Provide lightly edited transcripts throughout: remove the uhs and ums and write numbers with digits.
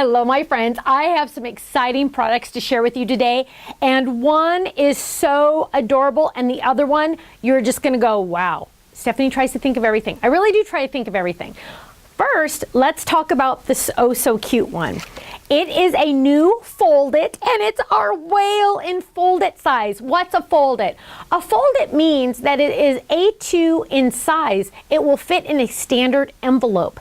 Hello, my friends. I have some exciting products to share with you today, and one is so adorable, and the other one, you're just gonna go, wow. Stephanie tries to think of everything. I really do try to think of everything. First, let's talk about this oh so cute one. It is a new Fold It, and it's our whale in Fold It size. What's a Fold It? A Fold It means that it is A2 in size. It will fit in a standard envelope.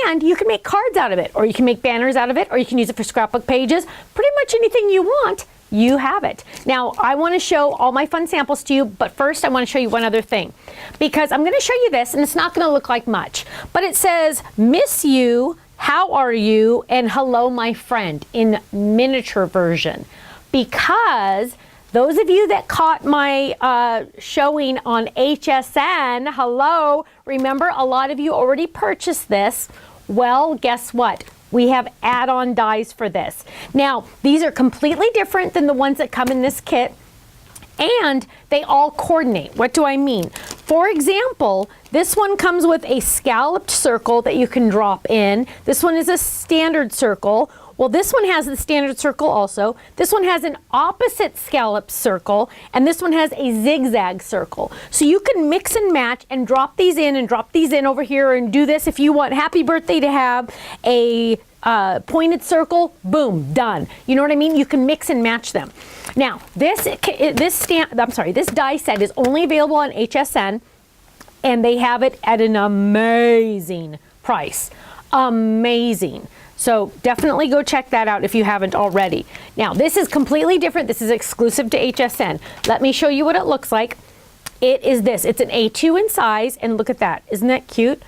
And you can make cards out of it, or you can make banners out of it, or you can use it for scrapbook pages. Pretty much anything you want, you have it. Now, I want to show all my fun samples to you, but first I want to show you one other thing. Because I'm going to show you this, and it's not going to look like much, but it says, miss you, how are you, and hello, my friend, in miniature version. Because those of you that caught my showing on HSN, hello, remember a lot of you already purchased this. Well, guess what? We have add-on dies for this. Now, these are completely different than the ones that come in this kit, and they all coordinate. What do I mean? For example, this one comes with a scalloped circle that you can drop in. This one is a standard circle. Well, this one has the standard circle also. This one has an opposite scalloped circle, and this one has a zigzag circle. So you can mix and match and drop these in and drop these in over here and do this if you want happy birthday to have a pointed circle, boom, done. You know what I mean? You can mix and match them. Now, this die set is only available on HSN, and they have it at an amazing price. Amazing. So definitely go check that out if you haven't already. Now, this is completely different. This is exclusive to HSN. Let me show you what it looks like. It is this. It's an A2 in size, and look at that. Isn't that cute?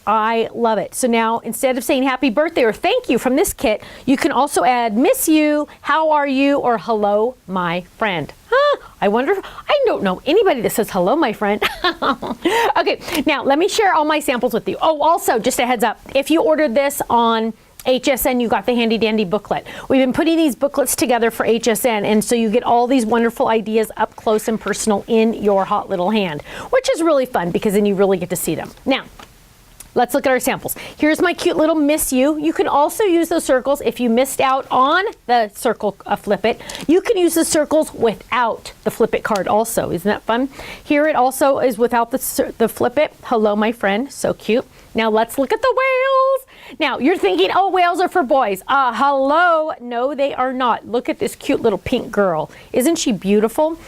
I love it. So now, instead of saying happy birthday or thank you from this kit, you can also add miss you, how are you, or hello, my friend. I wonder, I don't know anybody that says hello, my friend. Okay, now let me share all my samples with you. Oh, also, just a heads up, if you ordered this on HSN, you got the handy dandy booklet. We've been putting these booklets together for HSN, and so you get all these wonderful ideas up close and personal in your hot little hand, which is really fun because then you really get to see them. Now, let's look at our samples. Here's my cute little miss you. You can also use those circles if you missed out on the circle flip it. You can use the circles without the flip it card also. Isn't that fun? Here it also is without the flip it. Hello, my friend. So cute. Now let's look at the whales. Now you're thinking, oh, whales are for boys. Hello. No, they are not. Look at this cute little pink girl. Isn't she beautiful?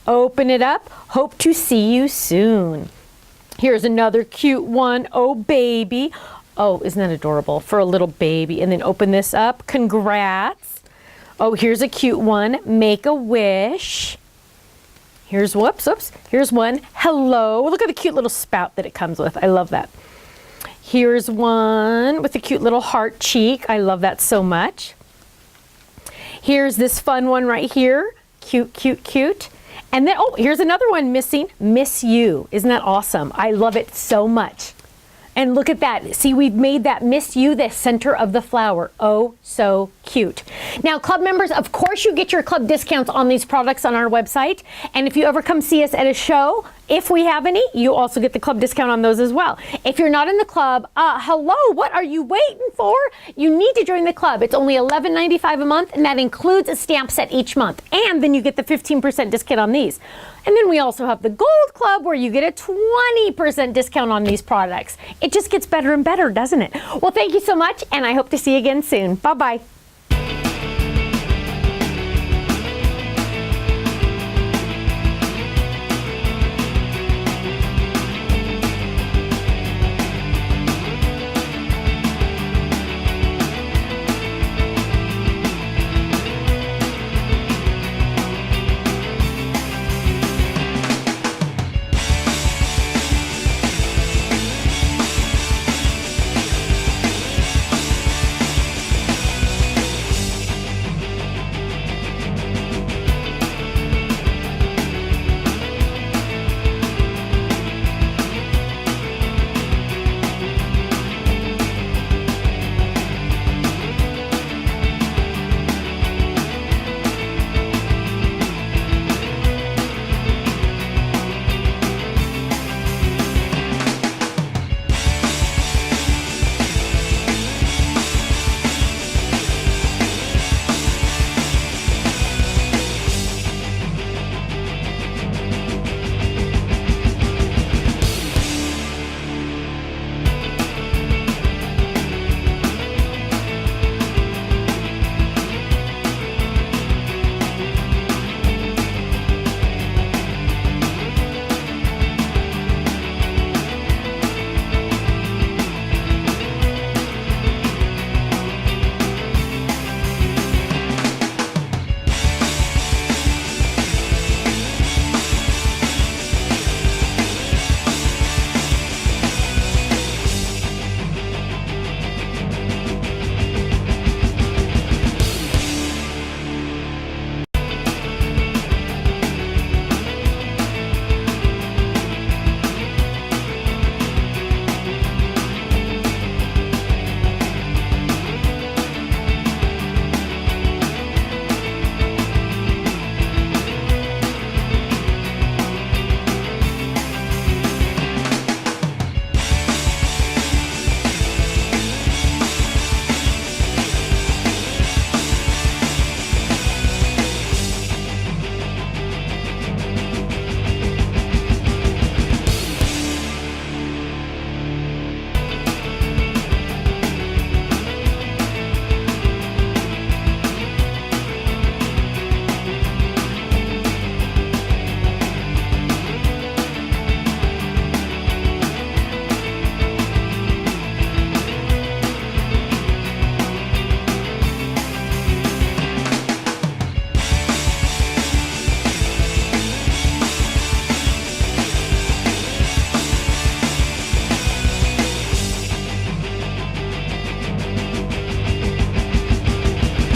Open it up. Hope to see you soon. Here's another cute one. Oh, baby. Oh, isn't that adorable for a little baby? And then open this up. Congrats. Oh, here's a cute one. Make a wish. Here's, whoops. Here's one. Hello. Look at the cute little spout that it comes with. I love that. Here's one with a cute little heart cheek. I love that so much. Here's this fun one right here. Cute, cute, cute. And then, oh, here's another one missing. Miss you. Isn't that awesome? I love it so much. And look at that. See, we've made that miss you the center of the flower. Oh, so cute. Now, club members, of course you get your club discounts on these products on our website. And if you ever come see us at a show, if we have any, you also get the club discount on those as well. If you're not in the club, hello, what are you waiting for? You need to join the club. It's only $11.95 a month, and that includes a stamp set each month. And then you get the 15% discount on these. And then we also have the Gold Club, where you get a 20% discount on these products. It just gets better and better, doesn't it? Well, thank you so much, and I hope to see you again soon. Bye-bye.